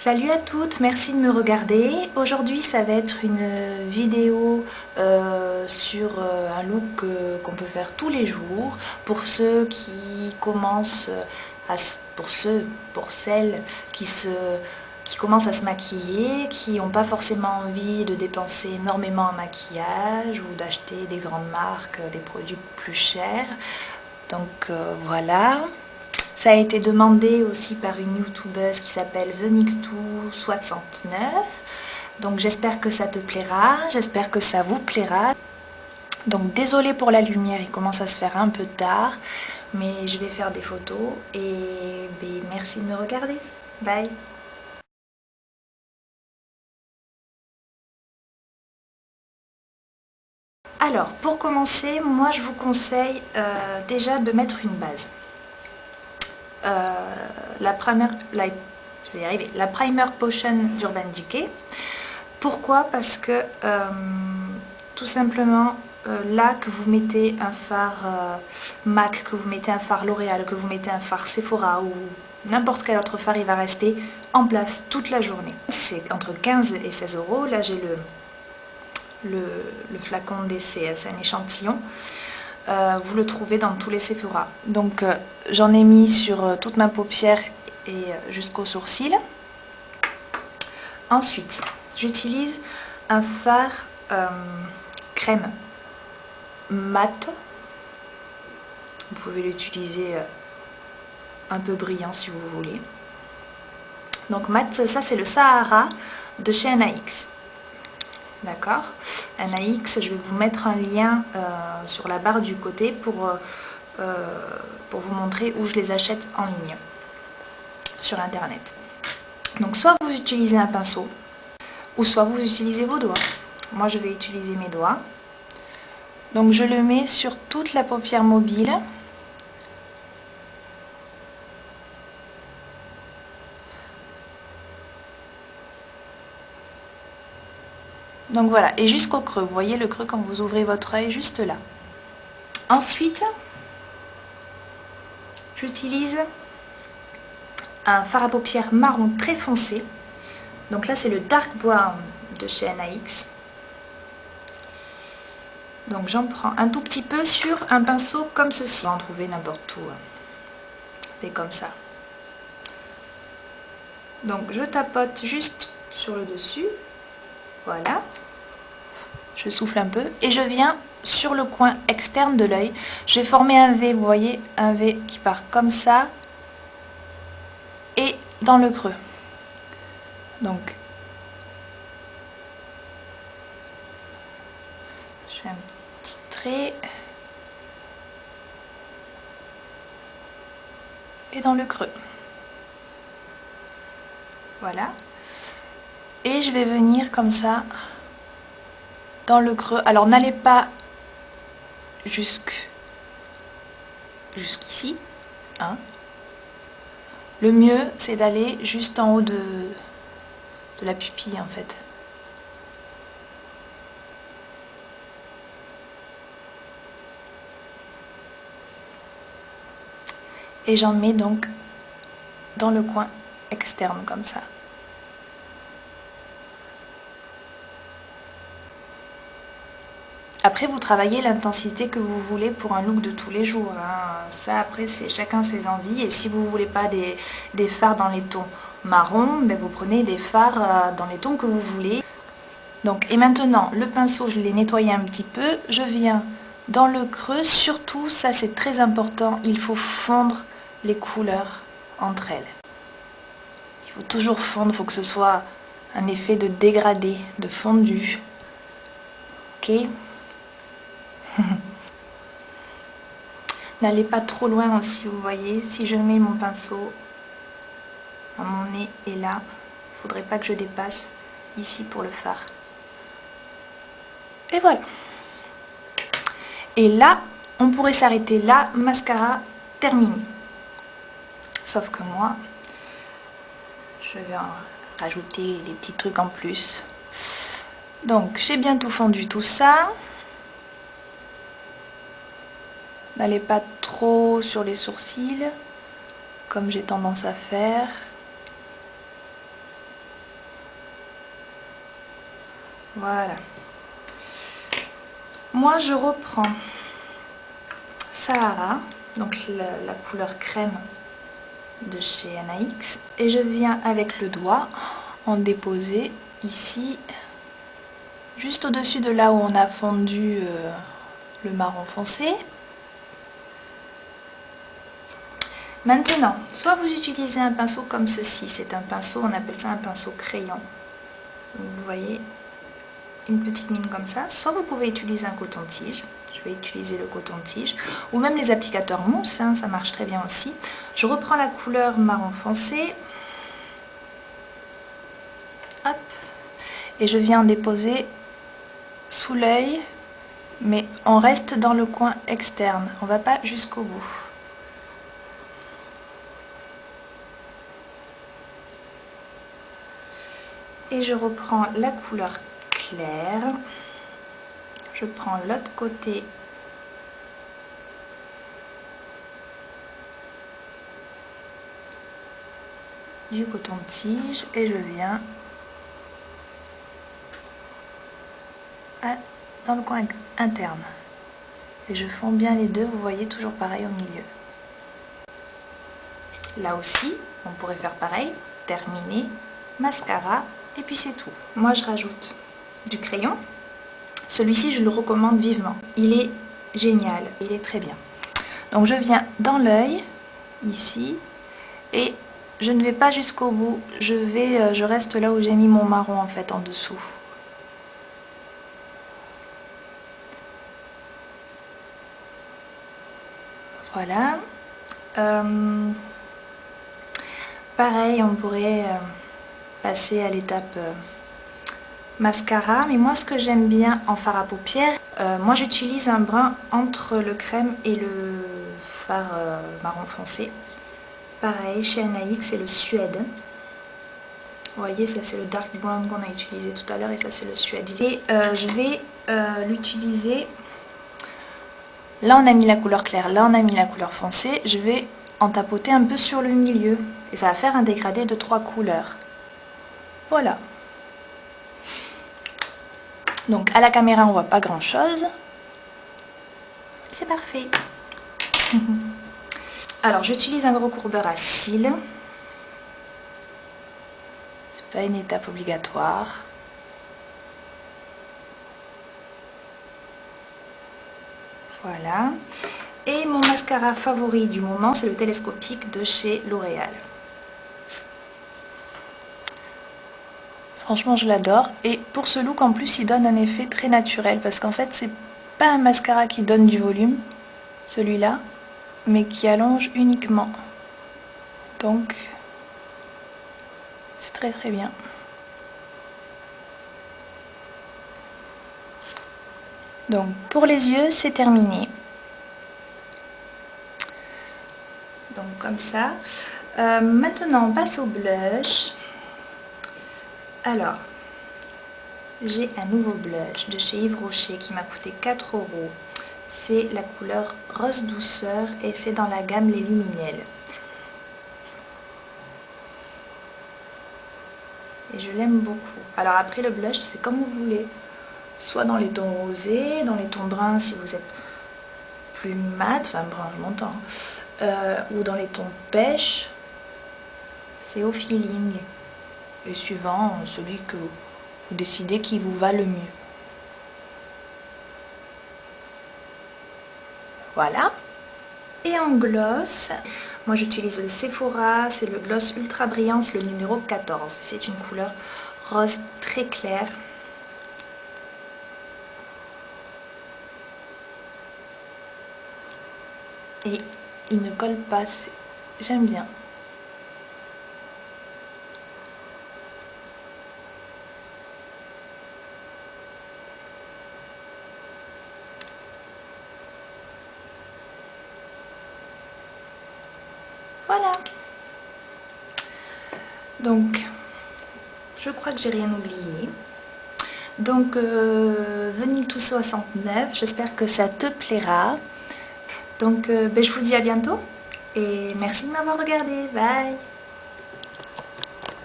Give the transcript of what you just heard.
Salut à toutes, merci de me regarder. Aujourd'hui ça va être une vidéo sur un look qu'on peut faire tous les jours pour ceux qui commencent pour celles qui commencent à se maquiller, qui n'ont pas forcément envie de dépenser énormément en maquillage ou d'acheter des grandes marques, des produits plus chers. Donc voilà. Ça a été demandé aussi par une youtubeuse qui s'appelle TheNictou69. Donc j'espère que ça te plaira, j'espère que ça vous plaira. Donc désolée pour la lumière, il commence à se faire un peu tard, mais je vais faire des photos et merci de me regarder. Bye. Alors pour commencer, moi je vous conseille déjà de mettre une base. La Primer Potion d'Urban Decay. Pourquoi? Parce que tout simplement là que vous mettez un fard MAC, que vous mettez un fard L'Oréal, que vous mettez un fard Sephora ou n'importe quel autre fard, il va rester en place toute la journée. C'est entre 15 et 16 euros. Là j'ai le flacon d'essai, c'est un échantillon. Vous le trouvez dans tous les Sephora. Donc j'en ai mis sur toute ma paupière et jusqu'aux sourcils. Ensuite, j'utilise un fard crème mat. Vous pouvez l'utiliser un peu brillant si vous voulez. Donc mat, ça c'est le Sahara de chez NAX. D'accord? NAX, je vais vous mettre un lien sur la barre du côté pour vous montrer où je les achète en ligne sur internet. Donc soit vous utilisez un pinceau ou soit vous utilisez vos doigts. Moi je vais utiliser mes doigts. Donc je le mets sur toute la paupière mobile. Donc voilà, et jusqu'au creux. Vous voyez le creux quand vous ouvrez votre œil, juste là. Ensuite, j'utilise un fard à paupières marron très foncé. Donc là, c'est le Dark Brown de chez NAX. Donc j'en prends un tout petit peu sur un pinceau comme ceci. On va en trouver n'importe où. C'est comme ça. Donc je tapote juste sur le dessus. Voilà. Je souffle un peu et je viens sur le coin externe de l'œil. Je vais former un V, vous voyez, un V qui part comme ça et dans le creux. Donc, je fais un petit trait et dans le creux. Voilà. Et je vais venir comme ça dans le creux. Alors n'allez pas jusqu'ici, hein. Le mieux, c'est d'aller juste en haut de la pupille, en fait. Et j'en mets donc dans le coin externe, comme ça. Après, vous travaillez l'intensité que vous voulez pour un look de tous les jours. Hein. Ça, après, c'est chacun ses envies. Et si vous ne voulez pas des fards dans les tons marron, ben vous prenez des fards dans les tons que vous voulez. Donc, et maintenant, le pinceau, je l'ai nettoyé un petit peu. Je viens dans le creux. Surtout, ça c'est très important, il faut fondre les couleurs entre elles. Il faut toujours fondre, il faut que ce soit un effet de dégradé, de fondu. Ok? N'allez pas trop loin aussi, vous voyez, si je mets mon pinceau à mon nez et là, il ne faudrait pas que je dépasse ici pour le fard. Et voilà. Et là, on pourrait s'arrêter là, mascara terminé. Sauf que moi, je vais en rajouter des petits trucs en plus. Donc, j'ai bien tout fondu tout ça. N'allez pas trop sur les sourcils, comme j'ai tendance à faire. Voilà. Moi, je reprends Sahara, donc la couleur crème de chez NAX, et je viens avec le doigt en déposer ici, juste au-dessus de là où on a fondu le marron foncé. Maintenant, soit vous utilisez un pinceau comme ceci, c'est un pinceau, on appelle ça un pinceau crayon. Vous voyez, une petite mine comme ça, soit vous pouvez utiliser un coton-tige, je vais utiliser le coton-tige, ou même les applicateurs mousse, hein, ça marche très bien aussi. Je reprends la couleur marron foncé, hop, et je viens en déposer sous l'œil, mais on reste dans le coin externe, on ne va pas jusqu'au bout. Et je reprends la couleur claire, je prends l'autre côté du coton-tige et je viens dans le coin interne. Et je fonds bien les deux, vous voyez, toujours pareil au milieu. Là aussi, on pourrait faire pareil, terminer, mascara, et puis c'est tout. Moi, je rajoute du crayon. Celui-ci, je le recommande vivement. Il est génial, il est très bien. Donc, je viens dans l'œil, ici, et je ne vais pas jusqu'au bout. Je reste là où j'ai mis mon marron, en fait, en dessous. Voilà. Pareil, on pourrait passer à l'étape mascara, mais moi ce que j'aime bien en fard à paupières, moi j'utilise un brun entre le crème et le fard marron foncé. Pareil, chez NAX, c'est le Suède. Vous voyez, ça c'est le dark brown qu'on a utilisé tout à l'heure et ça c'est le Suède. Et je vais l'utiliser. Là on a mis la couleur claire, là on a mis la couleur foncée. Je vais en tapoter un peu sur le milieu et ça va faire un dégradé de 3 couleurs. Voilà. Donc à la caméra on voit pas grand chose. C'est parfait. Alors j'utilise un gros courbeur à cils. C'est pas une étape obligatoire. Voilà. Et mon mascara favori du moment, c'est le télescopique de chez L'Oréal. Franchement, je l'adore. Et pour ce look, en plus, il donne un effet très naturel. Parce qu'en fait, c'est pas un mascara qui donne du volume, celui-là, mais qui allonge uniquement. Donc, c'est très très bien. Donc, pour les yeux, c'est terminé. Donc, comme ça. Maintenant, on passe au blush. Alors, j'ai un nouveau blush de chez Yves Rocher qui m'a coûté 4 €. C'est la couleur Rose Douceur et c'est dans la gamme Les Luminelles. Et je l'aime beaucoup. Alors après, le blush, c'est comme vous voulez. Soit dans les tons rosés, dans les tons bruns si vous êtes plus mat, enfin brun, je m'entends, ou dans les tons pêche. C'est au feeling. Et suivant celui que vous décidez qui vous va le mieux. Voilà. Et en gloss, moi j'utilise le Sephora, c'est le gloss ultra brillant, c'est le numéro 14. C'est une couleur rose très claire. Et il ne colle pas, j'aime bien. Voilà. Donc, je crois que j'ai rien oublié. Donc, Venil tout 69, j'espère que ça te plaira. Donc, je vous dis à bientôt et merci de m'avoir regardé. Bye!